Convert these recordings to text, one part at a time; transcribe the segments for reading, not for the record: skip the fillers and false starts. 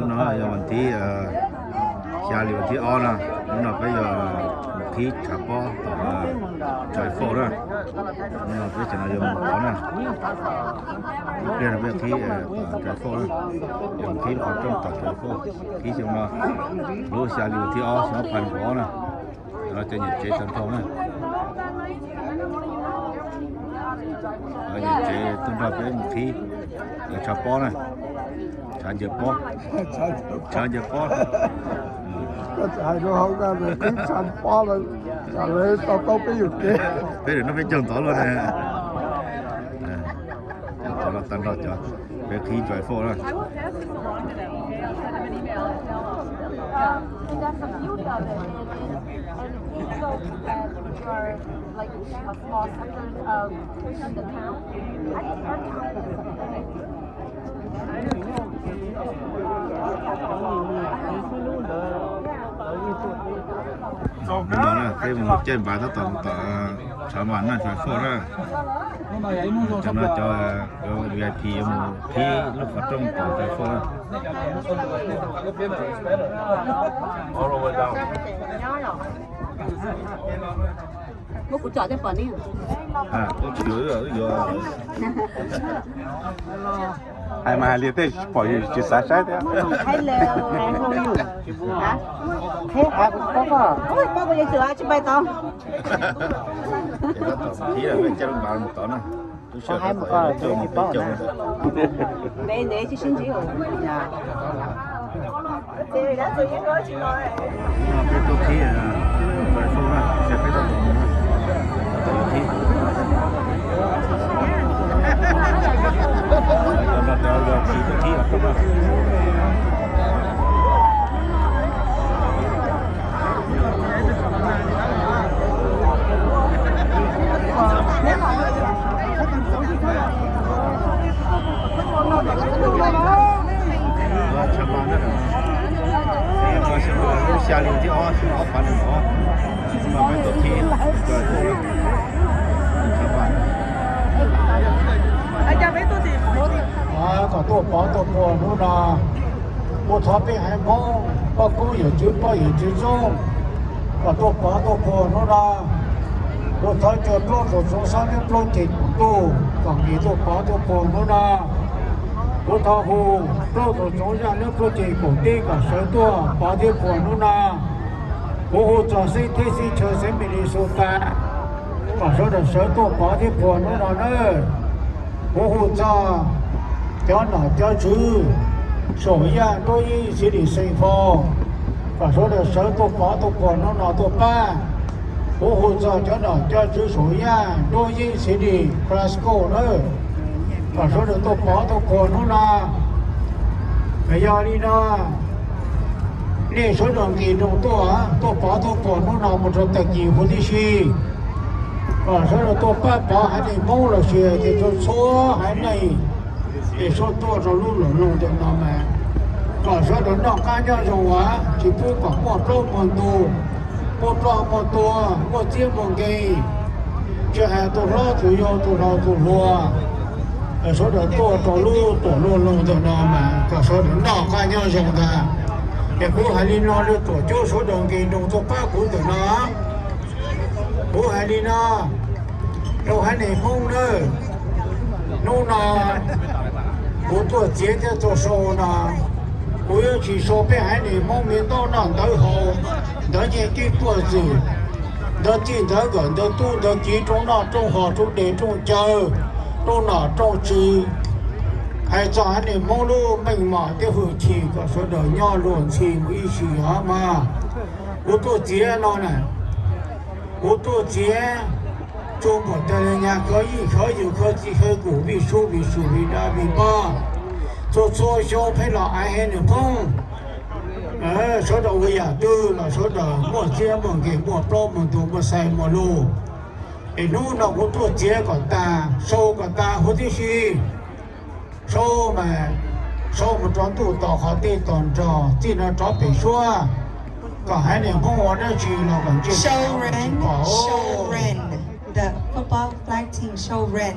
nó giờ mình thi xa liều thi on à nó là bây giờ thi chả po trời phổ đó nó là bây giờ là giờ một đó nè đây là bây giờ thi trời phổ đó giờ thi ở trong tập trời phổ thi xong mà lúc xa liều thi on xong nó phần phổ nè nó cho nhiệt chế chân phong nè ở nhiệt chế tương đối với một thi chả po này chả dừa poก็จ่ายเขากันเลยที่ฉันป้อเลยจ่ายเลยต้องไปหยุดเอง bây giờ nó phải chồng tỏ luôn này cho nó tăng đọt cho về khi trời phô rồi nó là cái một trên bài tất tận sản phẩm là phải phô ra cho nó cho VIP một khi lúc ở trong tổ phải phô ra bố của trò cho phần đi có chửi ở giờ ai mà liệt thế bỏ gì chỉ sát sát thế hello how are you hả thế à có ôi có bao nhiêu sữa chứ bay to chỉ là bên trong bạn một tỏ nè tôi hai một con cho một con để chứ xin chỉ rồi nhà thì đã tự nhiên nói chị nói cái tôi khi phải phô ra sẽ phải tập trung tự thi nó chỉ tự thi ở trong đó xa liền thì ó phản ứng ó mà phải tập thi rồi thôi các bạn anh cho biết tôi tìm cóตัวป้อตัวปนนู่นนะผู้ทอไปให้มองป้อกู้อยู่จุดป้ออยู่จุด中ก็ตัวป้อตัวปนนู่นนะผู้ทอจะปล้นตัวสงสารปล้นติดตู้ก็มีตัวป้อตัวปนนู่นนะผู้ทอหูปล้นตัวสงสารปล้นติดกูตีก็เสือตัวป้อตัวปนนู่นนะผู้หูจะสิที่สิเชื่อสิไม่ได้สุดแต่ก็เสือเสือตัวป้อตัวปนนู่นนะเนอะผู้หูจะcho nó cho chứ số ya đôi chỉ để sinh phong và số được sở tôi có tôi còn nó tôi ba bố hỗ trợ cho nó cho chứ số ya đôi chỉ để classical nữa và số được tôi có tôi còn nó là bây giờ đi nó đi số đồng kỳ đồng tôi có tôi còn nó nào một số tài gì của đi xí và số được tôi ba bỏ hai này mong là gì thì tôi số hai này để số to cho lúc lồng được nó mà còn số đó nó cá nhân rồi á chỉ tôi có một lô một chiếc một cây chứ hai tôi lo tôi vô tôi lo số đó to cho lúc lồng được nó mà còn số đó nó cá nhân rồi cả để cô hai đi nó được tổ chức số đồng kỳ đồng số ba của tụi nó cô hai đi nó đâu hai này không nữa nô nó bố tôi chế theo cho số nào bố yêu chỉ số bé hai này mong miền đông nó tới hồ tới những cái tuổi gì tới chỉ tới gần tới tu tới chỉ trong nó trong họ trong để trong chờ trong nó trong chi hay cho hai này mong luôn mình mở cái hưởng chi có số đời nhỏ luôn chi ý chi hả mà bố tôi chế nó này bố tôi chế trong một đời nhà có gì có gì cũ bị số bị đa bị ba số phải là ai hết nữa không số đầu bây giờ tư là số đầu một chia một cái một pro một tụ một sai một lô thì nó cũng tôi chia còn ta số còn ta hốt gì số mà số một tròn tụ tỏ họ tên toàn trò chỉ là trò bị xóa còn hai này không có nói gì là còn chưa show ren the football flag team show ren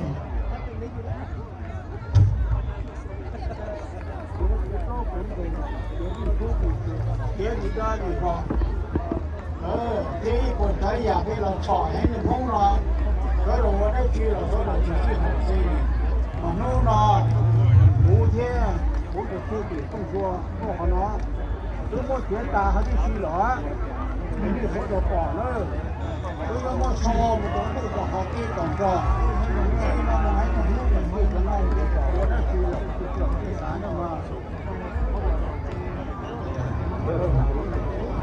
Thế thì ra thì họ thế còn thấy nhà cái là sỏi hay là không là cái đồ đấy chỉ là tôi là chỉ học sinh mà nó là bố thế bố được thu tiền không chua không có nó cứ mua tiền ta hay đi xí lỏ mình đi hỗ trợ bỏ nữa cứ có mua so một cái cái của họ kia còn cho nó mà hay còn lúc mình mua cái này cái của nó xí lỏ cái sáng đâu mà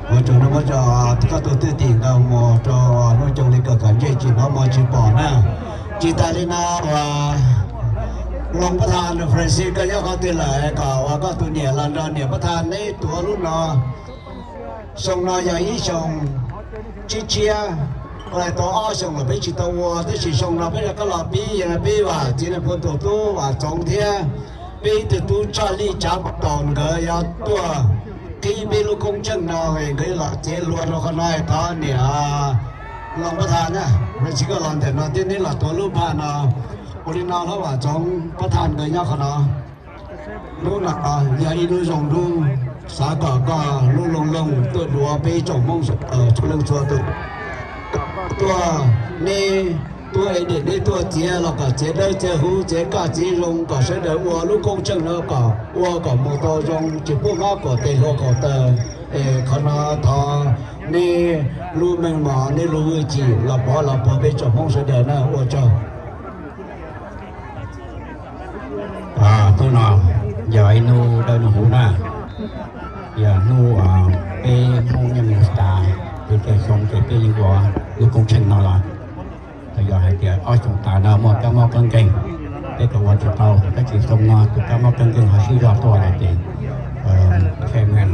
vợ chồng nó có cho các tổ tư tiền đâu mà cho nó chồng đi cờ cảnh chơi chỉ nó mà chỉ bỏ nè chỉ ta đi nào và longประธานเฟรนซิก็ย่อเขาตีเลยก็ว่าก็ตัวเนี่ยลอนดอนเนี่ยประธานนี่ตัวรุ่นนอส่งนออย่างนี้ส่งชิเชียอะไรตัวอ้อส่งเราไปจิตวัวที่ส่งเราไปแล้วก็หล่อปีอย่างนั้นปีว่าจีนพูดตัวตู้ว่าจงเทียปีตัวตู้ชาลีจับตอนก็ยาวตัวที่ปีลูกคงเชิงนอเองก็หล่อเจล้วนเราก็น้อยตอนเนี่ยรองประธานนะเฟรนซิก็ลอนแต่นอที่นี่หล่อตัวรูปผ่านนอบริณาเขาว่าจงประธานเลยเนี่ยเขาเนาะรู้หนักอย่าอีดูส่งดูสาก็รู้ลงตัวดัวไปจงมุ่งชุดเรื่องชัวตัวนี่ตัวไอเด็กนี่ตัวเจี๊ยเราก็เจี๊ยได้เจี๊ยหูเจี๊ยก็จีลงก็เสด็จวัวลูกคงเชิงแล้วก็วัวก็มอโตจงจีพวกเขาก็เตะหัวก็เตะคณะทอนี่รู้แมงหมอนี่รู้จีเราพอไปจงมุ่งเสด็จนะวัวเจ้าtôi nói giờ anh nu đây là hú na giờ nu pe không nhầm một ta thì cái xong cái gì của cái công trình nó là bây giờ hay tiền ở chúng ta nào mà cái mỏ cân kinh cái cầu quan trọng tàu cái chỉ xong nó tụi cái mỏ cân kinh họ suy ra to lại tiền xem ngành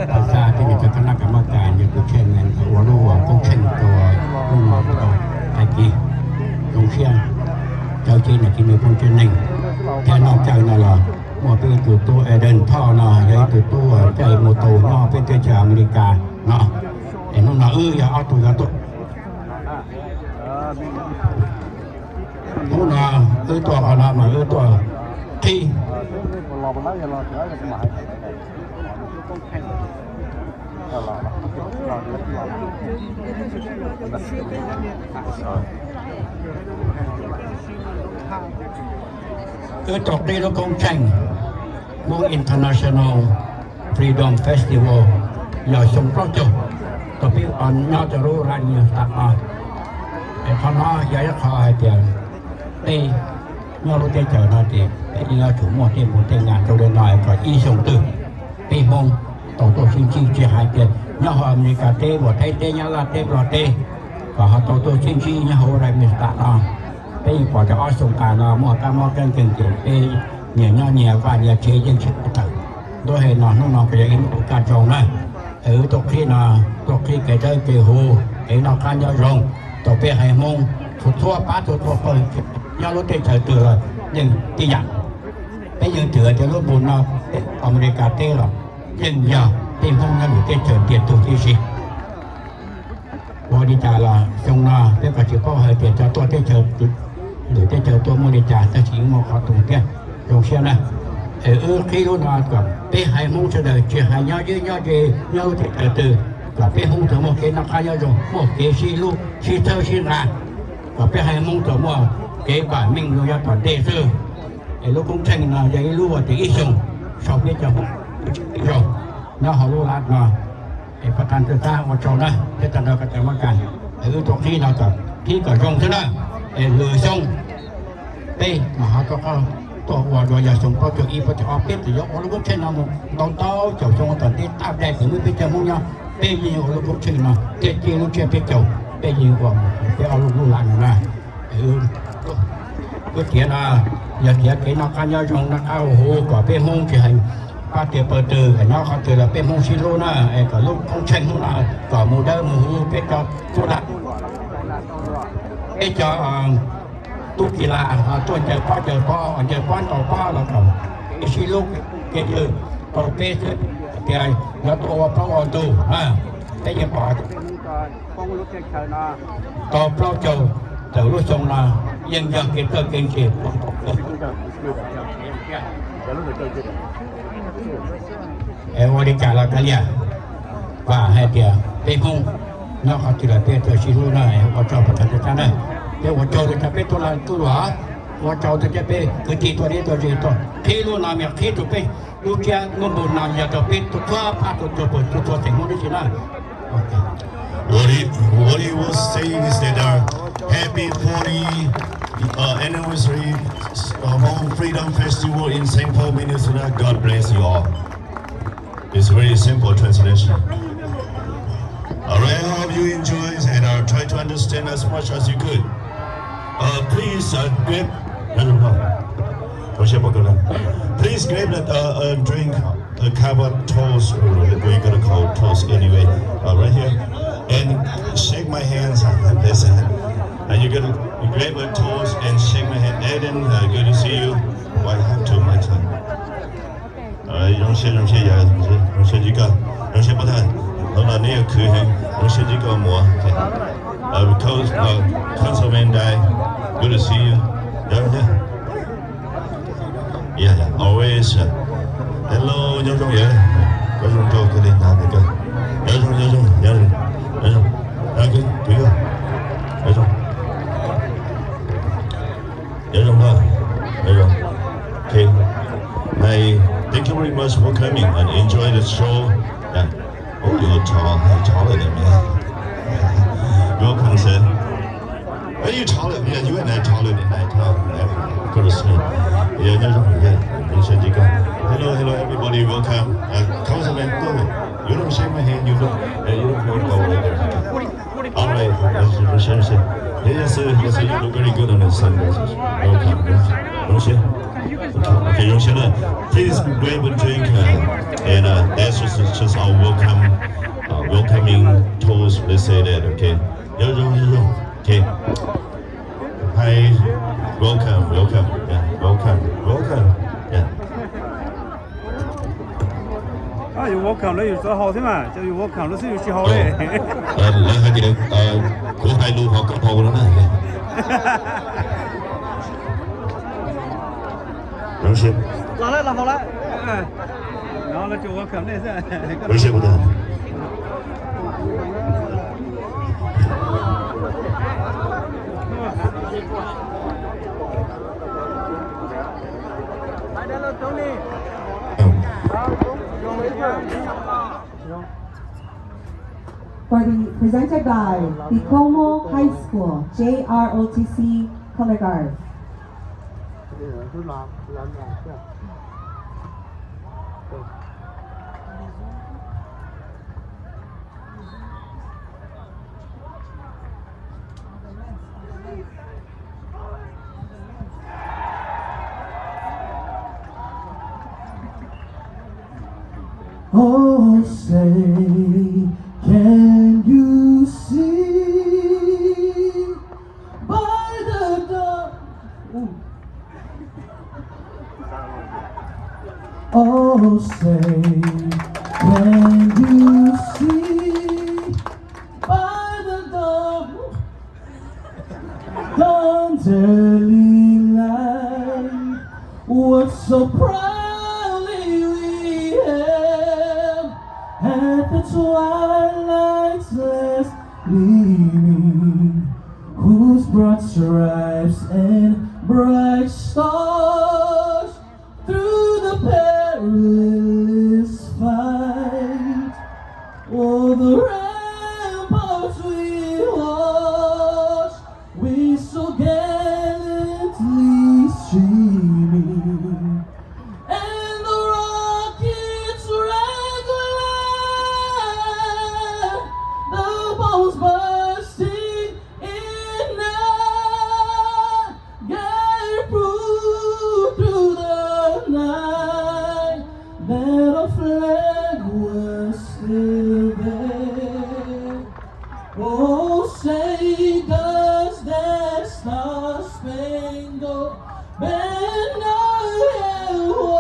thật ra cái những cái cân nặng cái mỏ cài như cái xem ngành của lu công trình của lu mỏ tàu hay gì công xe giao chi là cái người công trình này theo nông chạy này là một cái tụi tôi ở đền thọ nọ vậy tụi tôi chạy một tàu nọ bên trên chợ America nọ để nó nở giờ ở tụi tôi nó là cái tòa họ làm mà cái tòa thi cái trọc đây nó công tranh Hmong International Freedom Festival giờ sống pro chụp tapi on nhau choรู้ra nhiều tạc màเขาnói giải khó hay tiền đây nhau lúc đây chờ nó thì bây giờ chủ một tiền ngàn trong đây nói có ý sống từ bây mong tổ xin chi chia hai tiền nhau họ America tê bỏ thay tê nhau là tê bỏ tê và họ tổ xin chi nhau họ ra mình tạc nó bây giờ cho ở sông cả nó mua cá mua cân tiền bây nhiều và nhiều chế dân sự thật đôi khi nó phải im cả trồng này ở tổ khi cái chơi cái hồ cái nó can nhau rồng tổ bây hay mông thuộc thua bát thuộc phơi nhau lúc đây thời từ rồi nhưng đi dặn bây giờ thừa cho lúc buồn nó America tê rồi nhưng giờ tìm không ra được cái trời tiền từที่gì đi trả là trong nó cái phải chịu có hơi tiền cho tôi cái trời để cái chờ tôi mua đi trả ta chỉ một họ tụng kia dùng xem này khi đó là còn bé hai mông cho đời chỉ hai nhau với nhau thì nhau thì từ và bé hung thử một cái nó khai nhau rồi một cái xí lu xí thơ xí ngàn và bé hai mông thử một cái bản mình rồi ra toàn đề sư để lúc cũng thành là giấy lu và thì ít dùng sau biết cho rồi nó họ lu lát mà để phát triển từ ta một chỗ này thế ta đâu có thể mắc cản trong khi nào cả khi cả dùng thế này lừa xong đây mà họ có tổ hòa rồi giờ xong có chuyện y phải cho biết thì nó cũng trên nào một đón tao chầu trong tuần tết tao đây thì mới biết chồng nhau bây giờ nó cũng trên mà cái kia nó chưa biết chầu bây giờ còn cái ao lúc lạnh rồi nè cái chuyện là giờ cái nó can nhau trong nó ao hồ có bên hông chỉ hành ba tiệp bờ từ cái nó có từ là bên hông xí lô nè cả lúc không tranh lúc nào có mùa đông mùa bên cho chỗ đặt cái cho tu kỳ lạ tôi chờ quan tàu qua là cầu cái xí lúc cái gì tàu pe cái nó tàu bao tu cái gì bỏ tàu bao châu từ lúc xong là dân cái cơ kinh gì บริการเราก็เรียกว่าให้เดียเป็นห้องนอกจากที่เราเป็นตัวชิลูน่าว่าเจ้าประจันทร์นะเดี๋ยวว่าเจ้าจะเป็นตัวหลาว่าเจ้าจะเป็นคือที่ตัวนี้ตัวจีตัวที่ลูน่ามีที่ตัวเป็นลูกเจ้านุ่มบุญนามยาตัวเป็นตัวพาตัวแต่งมันได้ชินะ What he was saying is that our happy 40 anniversary Hmong Freedom Festival in St. Paul, Minnesota. God bless you all. It's a very simple translation. Alright, I hope you enjoy and try to understand as much as you could. Please grab. Please grab a drink, a cup of toast, or we're gonna call toast anyway, right here, and shake my hands. And you grab a toast and shake my hand. Eden, good to see you. I have too much. 容些几个，容些不太，好了，你也可以，容些几个馍。Councilman Dai, good to see you. Yeah, always. Hello, nhớ trong vậy. Có trong cho cái điện thoại này cơ. Nhớ trong. Cái tùy cơ. Nhớ trong. Nhớ trong thôi. Okay. Hey, thank you very much for coming and enjoy the show. Yeah. Oh, you're taller than me. Welcome, sir. Are you taller? Yeah, you and I taller than I could have seen. Yeah, hello, everybody. Welcome. Councilman, you don't shake my hand. You don't go over there. All right. Yes, you look very good on the sunglasses. Welcome. Okay, please grab a drink, and that's just our welcoming toast. Let's say that, okay? Okay. Hi, welcome. Yeah, welcome. Yeah. 啊，有 welcome 咧，有做好啲嘛，就有 welcome 都是有時候咧。你係嘅佢係老婆咁好啦咩？有些。拿好了，然後咧就 welcome 咧是。有些不得。Presented by the Como High School JROTC Color Guard. Oh, say, can you see by the dawn? Oh, say, can you see by the dawn's early light what so proudly we hailed at the twilight's last gleaming, whose broad stripes and bright stars through the perilous fight, oh, the ramparts we watched, we so gallantly streaming, and the rockets regular, the bombs bursting in air, gave proof through the night that our flag was still there. Oh, say does that star-spangled banner wave?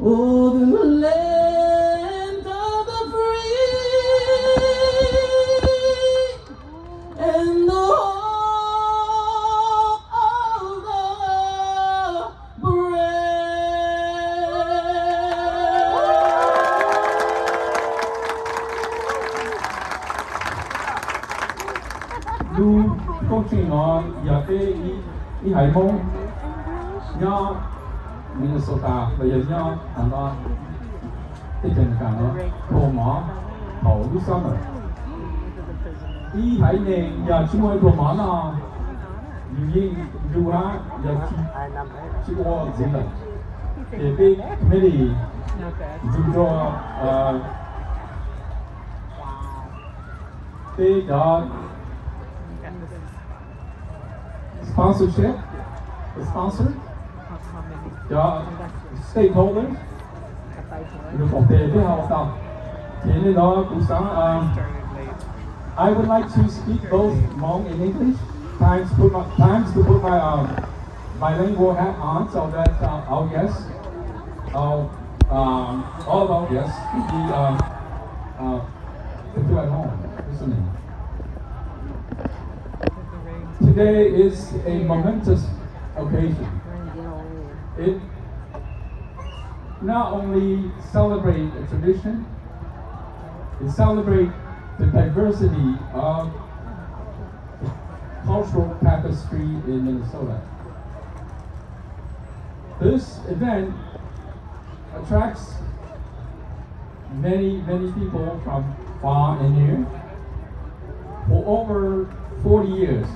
Oh, the land of the free and the home of the giờ cái ý hải môn nhớ Minnesota bây giờ nhớ thằng đó cái tình cảm nó thô mỏ hậu lúc summer ý hải này giờ chúng tôi thô mỏ nó như dù ha giờ chỉ có gì là để cái committee dù cho cái đó sponsorship, the sponsor, cho stakeholders, được một đề với họ tập. Thế nên đó cũng sáng. I would like to speak both Hmong and English. Times to put my bilingual hat on so that our guests, all of our guests, can feel at home listening. Today is a momentous occasion. It not only celebrates a tradition, it celebrates the diversity of cultural tapestry in Minnesota. This event attracts many people from far and near. For over 40 years,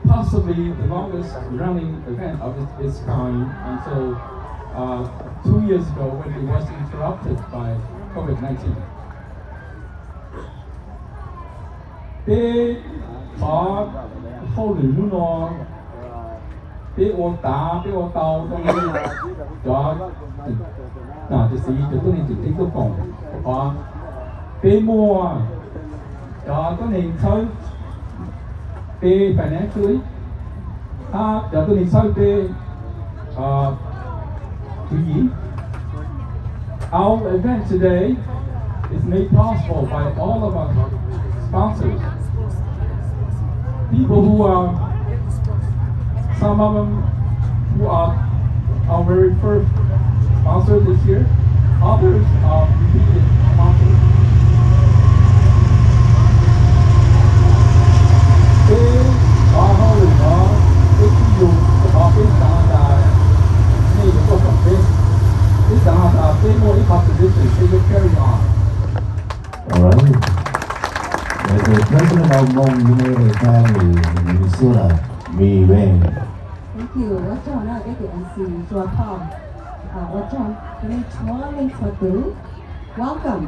possibly the longest running event of its kind until 2 years ago when it was interrupted by COVID-19. They có khâu lửa nó cái ô tá cái ô tàu trong cái cho thì sĩ cho tôi nên chính tôi còn có cái mua cho tôi nên chơi cái financially cho tôi nên chơi cái cái gì. Our event today is made possible by all of our sponsors. People who are, some of them who are our very first sponsors this year, others are repeated sponsors. Cái có hơi nó cái dùng có cái sản là này có phần cái sản là cái mỗi competition they will carry on. All right. As the president of Hmong J4 family in Minnesota, Mi Wang. Thank you. What John? I get the MC. Joa Tom. What John? Welcome,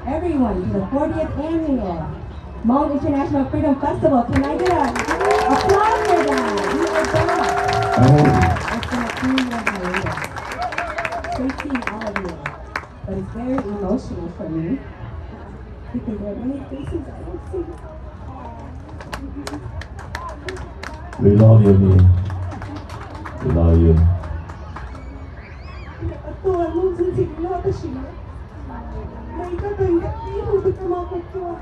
everyone, to the 40th annual Hmong International Freedom Festival. Can I get a applause for that? You were done. It's been a 2-year hiatus. Great seeing all of you, but it's very emotional for me. Because there are many faces I don't see. We love you, Mi. We love you. Tôi luôn giữ gìn lo cho chị. Đây có từng cái ý của tôi mong của tôi.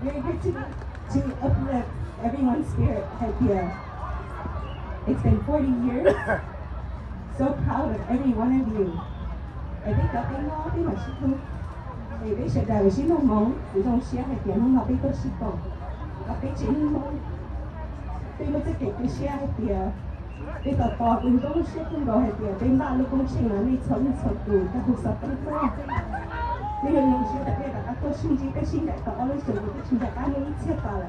Very good to uplift everyone's spirit here. It's been 40 years. So proud of every one of you. I think I've been all in my school. Thì bây giờ đời chỉ mong mong, thì trong xe hay tiền không học biết có gì không, học biết chỉ mong, thì mới sẽ kể cái xe hay tiền, bây giờ tỏ ứng trong xe không có hay tiền, bên ba lúc công trình là đi sống đủ các cuộc sống tốt hơn, bây giờ những xe đặc biệt là các tôi sinh cái sinh đại tỏ lên sử dụng cái sinh đại cá nhân ít chết vào là,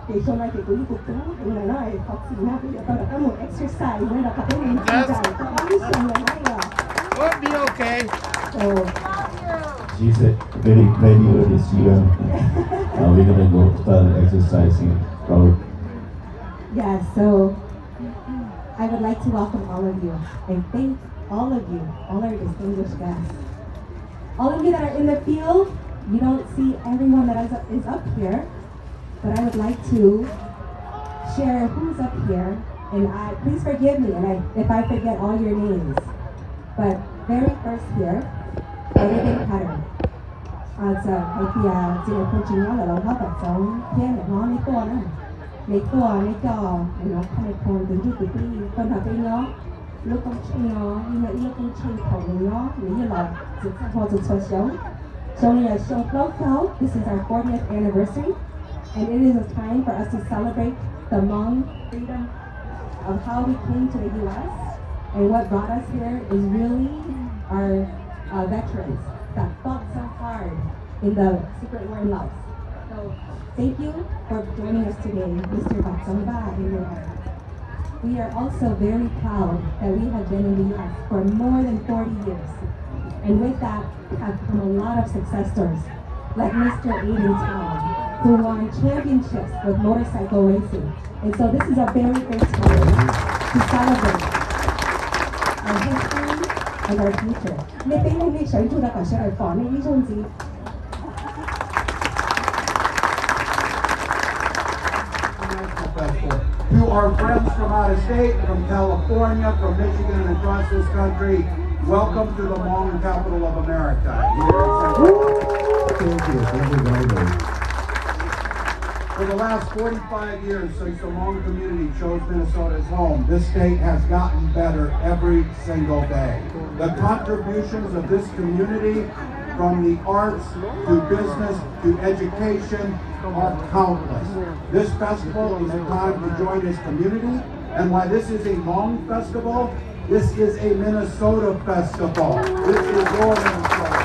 để cho lại thì tôi đi cuộc sống, thì là nói học sinh ha, bây giờ tôi đã có một exercise nên là các em sinh dài, tôi đi sống là hay là. We'll be okay. She said very early this year. We're gonna go start exercising. Yeah, so I would like to welcome all of you and thank all of you, all our distinguished guests. All of you that are in the field, you don't see everyone that is up here, but I would like to share who's up here, and please forgive me if I forget all your names. But very first here, David Cutter. Giờ hay thì chỉ là câu chuyện nó là lòng hấp và sống thêm để nó lấy tua nữa, lấy tua lấy trò để nó thay con từ từ con học cái nó lúc con chơi nó nhưng mà lúc con chơiของnó như là sự ho sự sống. So we are so close. This is our 40th anniversary. And it is a time for us to celebrate the Hmong freedom of how we came to the U.S. And what brought us here is really our veterans that fought so hard in the secret war in Laos. So thank you for joining us today, Mr. Batsongba and your honor. We are also very proud that we have been in the U.S. for more than 40 years. And with that have come a lot of success stories, like Mr. Aiden Town, who won championships with motorcycle racing. And so this is a very great time to celebrate our history and our future. 你俾你想做得個小嚟放呢啲種子。To our friends from out of state, from California, from Michigan, and across this country, welcome to the Hmong capital of America. Thank you very much. For the last 45 years since the Hmong community chose Minnesota as home, this state has gotten better every single day. The contributions of this community, from the arts to business to education, are countless. This festival is a time to join this community, and while this is a Hmong festival, this is a Minnesota festival. This is your Minnesota.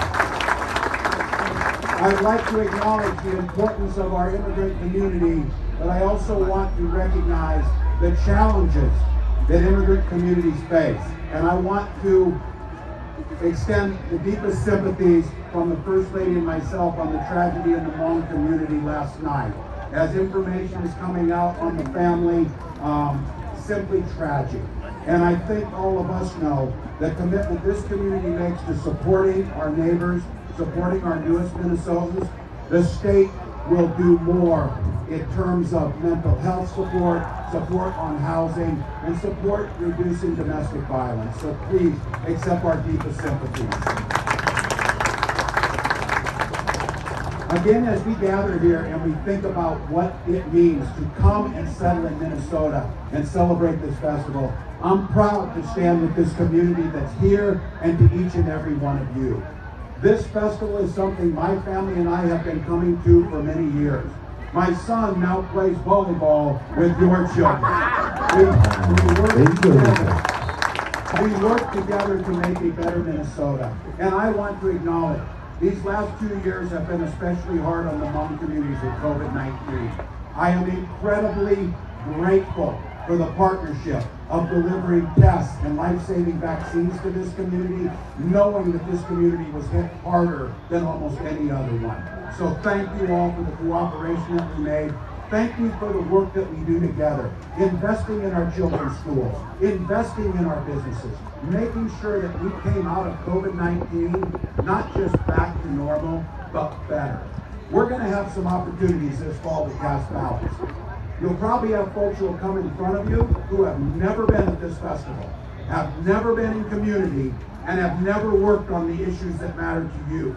I'd like to acknowledge the importance of our immigrant community, but I also want to recognize the challenges that immigrant communities face. And I want to extend the deepest sympathies from the First Lady and myself on the tragedy in the Hmong community last night. As information is coming out on the family, simply tragic. And I think all of us know the commitment this community makes to supporting our neighbors, supporting our newest Minnesotans. The state will do more in terms of mental health support, support on housing, and support reducing domestic violence. So please accept our deepest sympathies. Again, as we gather here and we think about what it means to come and settle in Minnesota and celebrate this festival, I'm proud to stand with this community that's here and to each and every one of you. This festival is something my family and I have been coming to for many years. My son now plays volleyball with your children. We work together to make a better Minnesota. And I want to acknowledge these last 2 years have been especially hard on the Hmong communities with COVID-19. I am incredibly grateful for the partnership of delivering tests and life-saving vaccines to this community, knowing that this community was hit harder than almost any other one. So thank you all for the cooperation that we made. Thank you for the work that we do together, investing in our children's schools, investing in our businesses, making sure that we came out of COVID-19 not just back to normal, but better. We're going to have some opportunities this fall to cast ballots. You'll probably have folks who will come in front of you who have never been at this festival, have never been in community, and have never worked on the issues that matter to you.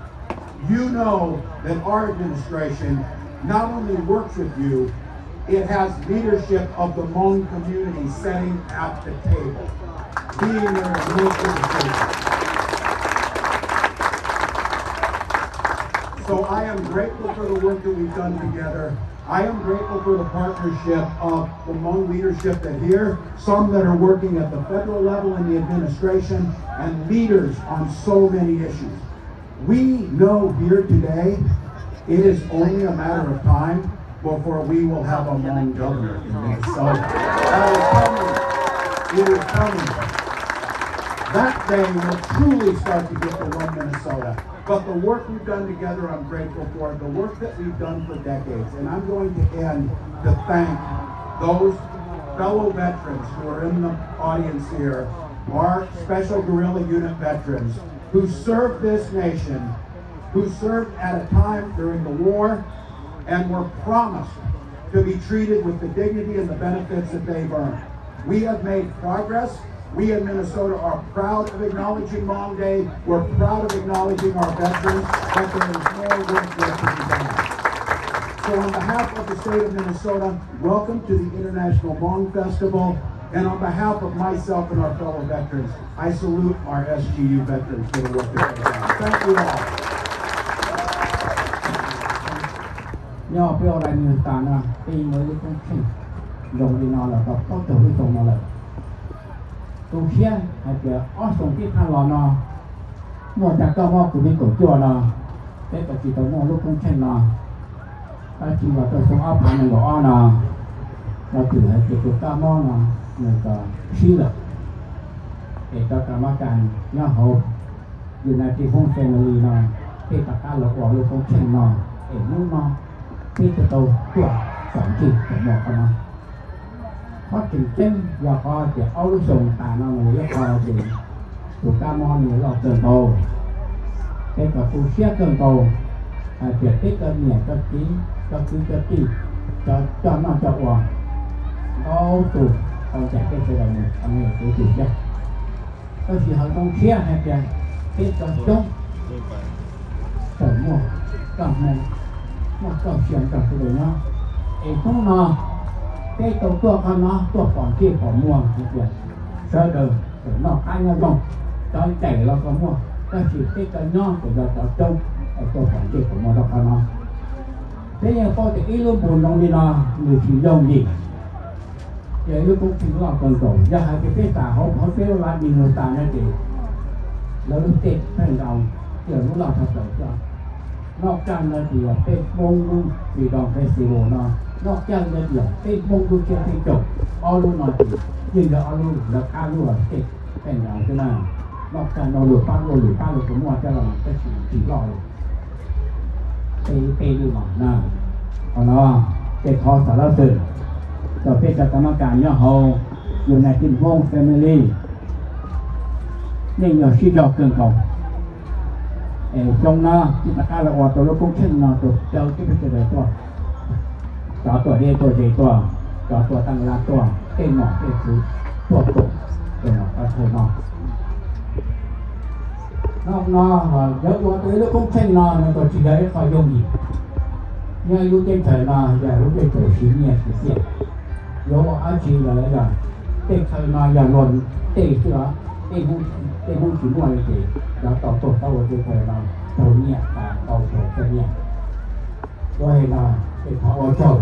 You know that our administration not only works with you, it has leadership of the Hmong community sitting at the table, being there at most of the table. So I am grateful for the work that we've done together. I am grateful for the partnership of the Hmong leadership that here, some that are working at the federal level in the administration, and leaders on so many issues. We know here today, it is only a matter of time before we will have a Hmong governor in Minnesota. That is coming. It is coming. That day will truly start to get to run Minnesota. But the work we've done together, I'm grateful for. The work that we've done for decades. And I'm going to end to thank those fellow veterans who are in the audience here, our Special Guerrilla Unit veterans, who served this nation, who served at a time during the war and were promised to be treated with the dignity and the benefits that they've earned. We have made progress. We in Minnesota are proud of acknowledging Hmong Day. We're proud of acknowledging our veterans, but there is more work there to be done. So on behalf of the state of Minnesota, welcome to the International Hmong Festival. And on behalf of myself and our fellow veterans, I salute our SGU veterans for the work that they've done. Thank you all. nhau biểu đại miền tàn à thì mới được công trình dùng đi nó là có tổ chức dùng nó là tu xe hay là ở trong cái thang lò nó muaจากก็ว่าคุณนี่ก็จั่วเนาะแต่ก็สิต้องมองลูกคงเช่นเนาะถ้าจริงว่าตัวสงเอาผ่านก็อ้อเนาะเราถือให้เกี่ยวกับก้ามอเนาะมันก็ชี้เลยเอกกรรมการย่าเขาอยู่ในที่ห้องแฟมิลี่เนาะที่ตะการหลอกว่าลูกคงเช่นเนาะเอ็นู้นเนาะที่จะโตตัวสองที่ผมบอกกันเนาะเพราะจริงๆอย่าพอจะเอาลูกส่งตาเนาะหรือพอจริงถูกก้ามอนหรือเราเติมโตแต่กับผู้เชี่ยวเติมโตเปรียบเทียบกันเนี่ยก็จีก็คือจะตีจะนอกจากว่าเอาถูกเอาแจกเป็นเสด็จเนี่ยอันนี้คือถูกจ้ะก็คือเขาต้องเชี่ยวให้เพียงเทียบกันจงเติมมั่วกับมันมั่วกับเชี่ยวกับเสด็จเนาะไอ้ต้องนอนcáiตัวเขาเนาะตัวก่อนที่ผมมั่วเพียงเสด็จนอกอันนี้ต้องcho chạy lo có mua ta chỉ cái cái nho củaเราtrông ởตัวquản trị của mình đó nó thế nhưng có thể ít luôn buồn lòng đi nó người chỉ dùng gì vậy lúc cũng chính là cần tổ ra hai cái tả họ phê là mình người ta này thì nó lúc tết thành đồng kiểu lúc nào thật sự cho nóc chân là thì tết bông luôn vì đồng festival nó nóc chân là thì tết bông luôn trên thị trường ao luôn nói thì nhưng là ao luôn là cao luôn là tết thành đồng thế nàoนอกจากเราหลุดป้าเราหลุดป้าเราผมว่าจะเราจะถือหล่อไปดูหน่อยนะเอาเนาะเด็กคอสารสื่อจะเป็นกรรมการย่อเขาอยู่ในทีมวงแฟมิลี่นี่อย่าชี้ยอกเกินเขาตรงนะที่ตะการเราออกตัวลูกกุ้งเช่นนะตัวเจ้าที่เป็นตัวจ่อตัวเดียวตัวเดียวตัวจ่อตัวตั้งรักตัวเต้นหมอกเต้นซื้อตัวตกเป็นหมอกกระโถนอกnó nếu có tới nó cũng tranh nó có chỉ đấy phải dùng gì nhưng lúc trên trời nó giờ lúc trên trời xí nhẹ thì xịt nếu ai chỉ là đấy rồi trên trời nó giờ luận tê chưa tê không chỉ mua cái gì đó tàu tổ tàu trên trời nó tàu nhẹ và tàu tổ nhẹ rồi là cái thảo ở trời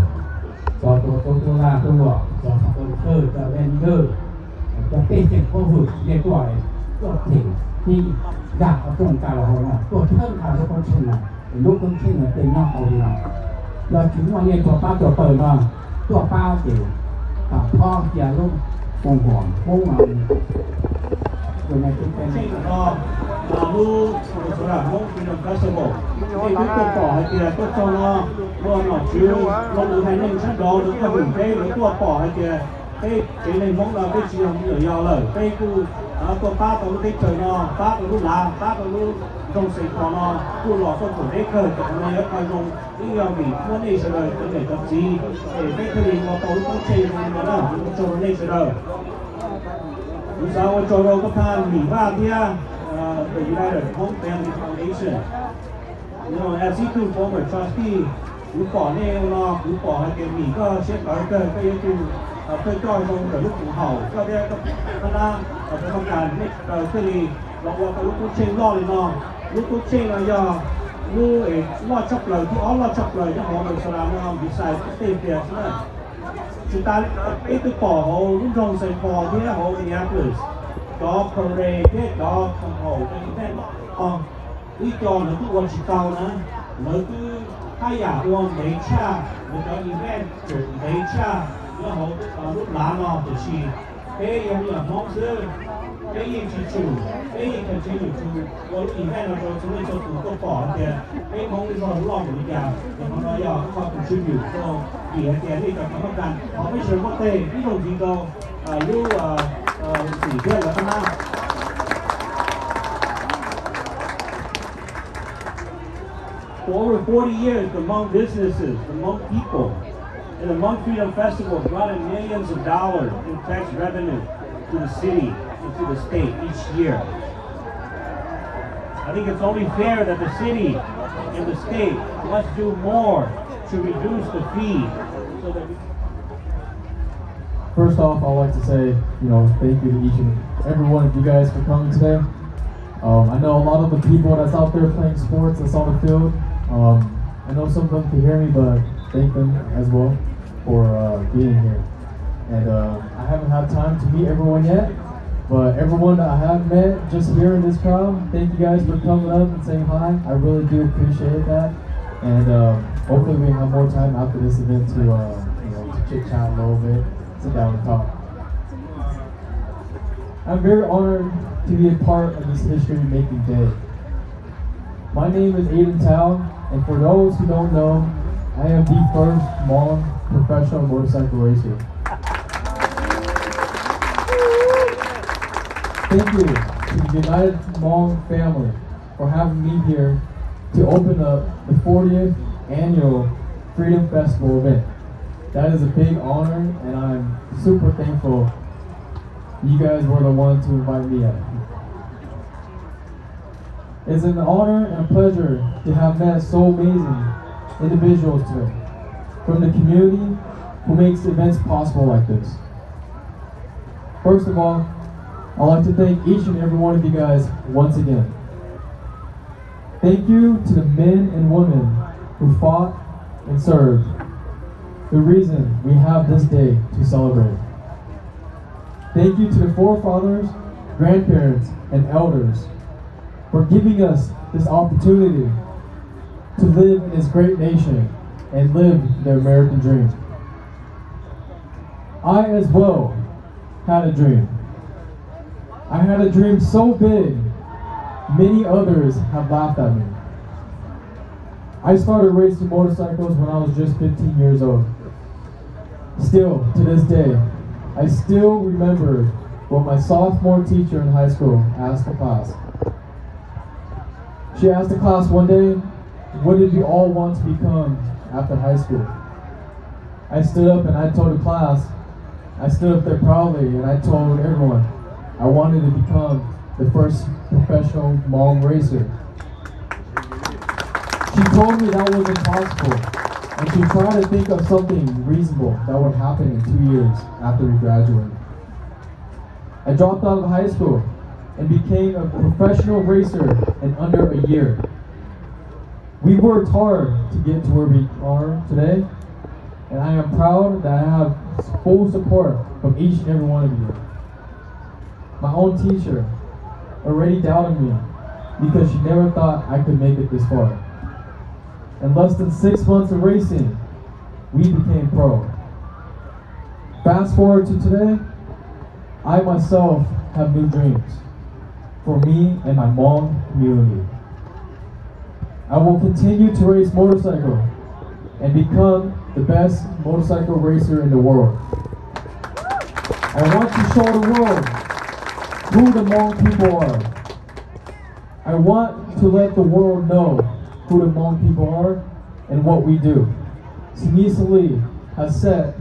cho tôi la tôi bỏ cho tôi khơi cho bên khơi cho tê trên khu vực để tuổi cho thỉnhที่อยากเอาตรงกลางเราเนี่ยตัวเท่าทางลูกคนเช่นน่ะลูกคนเช่นเนี่ยเป็นนอกเอาดีนะเราถึงวันนี้ตัวป้าตัวเปิดมาตัวป้าเกี่ยวกับพ่อเกี่ยวลูกวงหัววงมาอยู่ในที่เป็นก็ลูกสำหรับวงฟิล์มเฟสติวัลที่ทุกตัวต่อให้เกี่ยวตัวโตเนาะรวมหน่อยชื่อลงในหนึ่งชั้นดาวหรือว่าหนึ่งเป้หรือตัวต่อให้เกี่ยวเป้เกี่ยวในวงเราเป้จีนเหนือยาวเลยเป้กูตัวป้าตัวลูกเด็กเจอเนาะป้าตัวลูกหลานป้าตัวลูกตรงสีของเนาะผู้หล่อคนตัวเด็กเกิดจากในยักษ์มาลงที่ยาวบีทั่วนี้เฉยเป็นเด็กกับจีไม่เคยมีมาตัวลูกต้องเชยมาแล้วมันโจรนี่เฉยลูกสาวโจรเราก็พาหนีว่าที่the United Hmong Family Foundation you know as he could former trustee ลูกป่อเนี่ยเนาะลูกป่อให้แกหนีก็เช็คเกิดก็ยังคือเพื่อจ้อยลงกับลูกของเขาก็ได้ก็คณะกรรมการให้ที่นี่เราว่ากับลูกตุ้งเชงรอเลยเนาะลูกตุ้งเชงเราอย่าลูกรอดจับเลยที่อ๋อรอดจับเลยที่หอเป็นสลามเนาะดีไซน์เต็มเปียกนะจุดตาตัวป่อเขารุ่นรองใส่ปอที่เขาเนี่ยคือก็พาเรดที่ก็ทำเขาเป็นแค่อ๋อวิจารณ์ทุกวันสิเก่านะหรือคือถ้าอยากวางเมชาหรือจะอีเวนต์จุดเมชาแล้วเขาลูกหลานเราจะชี้เฮ้ยยังอยากมองซื้อเฮ้ยยังชี้ชูเฮ้ยยังจะอยู่ชูวันอีเวนต์เราจะช่วยตัวตัวป่อเดียเฮ้ยมองที่เราลองอยู่อย่างอย่างเราอยากเข้าไปช่วยอยู่ก็ดีให้เดียนี่กับกรรมการเขาไม่เชื่อว่าเต้ที่ลงจริงก็ยูสี่เพื่อนแล้วก็น่าFor over 40 years, the Hmong businesses, the Hmong people, and the Hmong Freedom Festival brought in millions of dollars in tax revenue to the city and to the state each year. I think it's only fair that the city and the state must do more to reduce the fee so that we... First off, I'd like to say, thank you to each and every one of you guys for coming today. I know a lot of the people that's out there playing sports, that's on the field. I know some of them can hear me, but thank them as well for being here. And I haven't had time to meet everyone yet, but everyone that I have met just here in this crowd, thank you guys for coming up and saying hi. I really do appreciate that. And hopefully we have more time after this event to, to chit chat a little bit, sit down and talk. I'm very honored to be a part of this history-making day. My name is Aiden Tao, and for those who don't know, I am the first Hmong professional motorcycle racer. Thank you to the United Hmong family for having me here to open up the 40th annual Freedom Festival event. That is a big honor, and I'm super thankful you guys were the ones to invite me at. It's an honor and a pleasure to have met so amazing individuals today from the community who makes events possible like this. First of all, I'd like to thank each and every one of you guys once again. Thank you to the men and women who fought and served, the reason we have this day to celebrate. Thank you to the forefathers, grandparents, and elders for giving us this opportunity to live in this great nation and live the American dream. I as well had a dream. I had a dream so big, many others have laughed at me. I started racing motorcycles when I was just 15 years old. Still, to this day, I still remember what my sophomore teacher in high school asked the class. She asked the class one day, what did you all want to become after high school? I stood up and I told the class, I stood up there proudly and I told everyone, I wanted to become the first professional Hmong racer. She told me that was impossible, and she tried to think of something reasonable that would happen in 2 years after we graduated. I dropped out of high school and became a professional racer in under a year. We worked hard to get to where we are today, and I am proud that I have full support from each and every one of you. My own teacher already doubted me because she never thought I could make it this far. In less than 6 months of racing, we became pro. Fast forward to today, I myself have new dreams for me and my Hmong community. I will continue to race motorcycle and become the best motorcycle racer in the world. I want to show the world who the Hmong people are. I want to let the world know who the Hmong people are and what we do. Sinisa Lee has set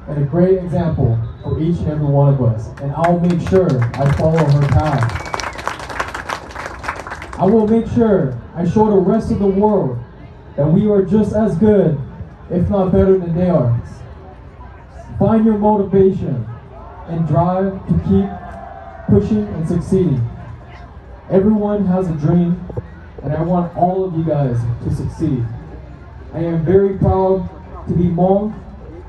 a great example for each and every one of us, and I'll make sure I follow her path. I will make sure I show the rest of the world that we are just as good, if not better than they are. Find your motivation and drive to keep pushing and succeeding. Everyone has a dream, and I want all of you guys to succeed. I am very proud to be Hmong,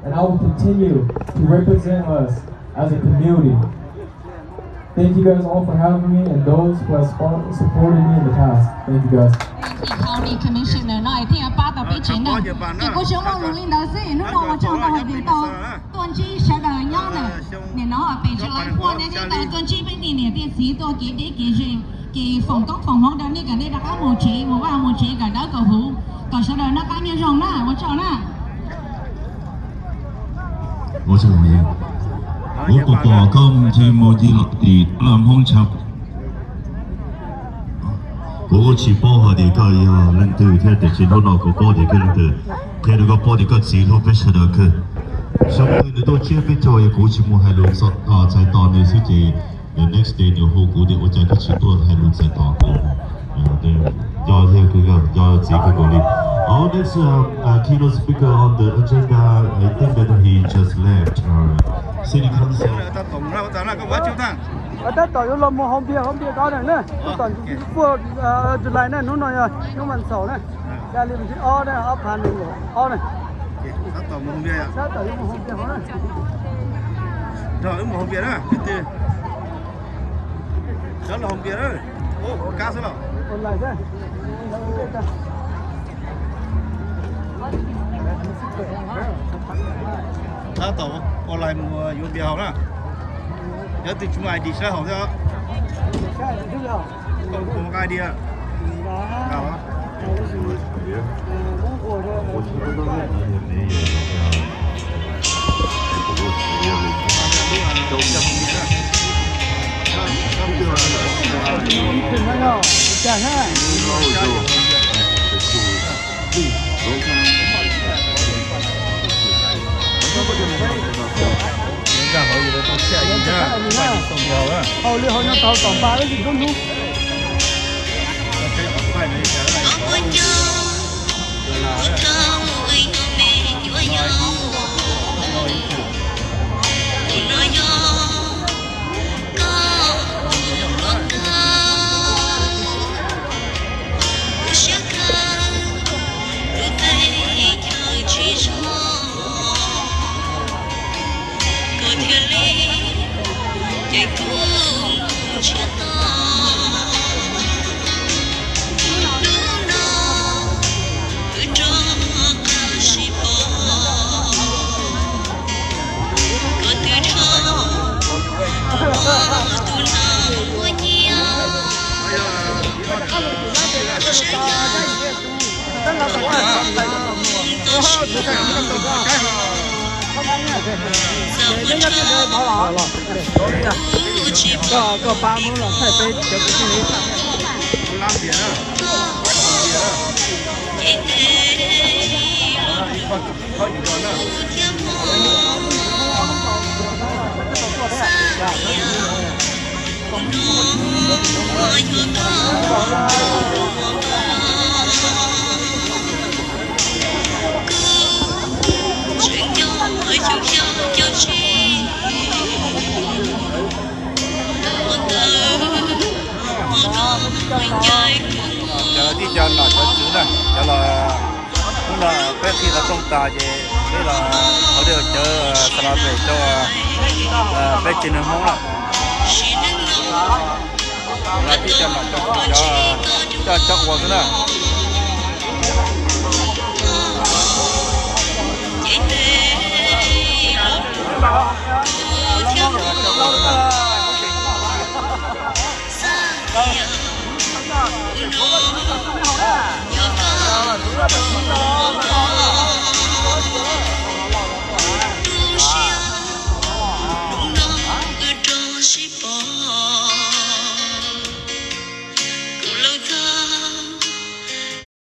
and I will continue to represent us as a community. Thank you guys all for having me, and those who have supported me in the past. Thank you guys. County Commissioner nói thì ba tập bị chiến nè, thì cô sống ở lùng đó gì, nó đâu mà trong đó thì tao tuần chi sẽ đời nhau nè, nên nó ở bên trong lại qua nên thì tao tuần chi bên này thì sĩ tôi kỹ để kỹ gì, kỹ phòng tóc phòng hóng đó này cái này là các một chế cả đó cầu hú, còn sau đó nó cá nhân rồng đó, một chỗ đó. 我就咁樣，我個爸今次冇啲落地南空插，嗰個次波下地家呀，拎到聽地前好攞個波地嘅拎到，聽到個波地個字都俾出嚟嘅，上去你都知邊做嘢，嗰次冇係六十啊，就當你先至 the next day 就好嗰啲，我就係嗰次都係六十當嘅，對，要聽佢個，要自己嗰啲。 Oh, next keynote speaker on the agenda, I think that he just left. City Council. Tết tối hôm hôm bia có này nè, toàn vừa lại nè, nó nói nó mình sầu nè, gia đình chị o này, ấp hàng này, o này, Sát tỏ một hôm bia ạ. Sát tỏ một hôm bia hả? Rồi một hôm bia đó, cái từ. Đó là hôm bia đó. Ô, cá số nào? Còn lại thế. Sát tỏ online mua vô bia hồng đó. Nhớ từ chúng ai đi xe hồng đó. Không có ai đi ạ. Đó. Hầu liệu họ nhau tàu tổng ba cái gì không đúng. Có 3 món là phải被这个经理看。làm tiền à? Giờ đi chơi là chơi chữ này, giờ là cũng là cái khi là trong ta thì cái là họ đều chơi sala về cho bé chín Hmong là đi chơi là cho quần thế nào. Hãy subscribe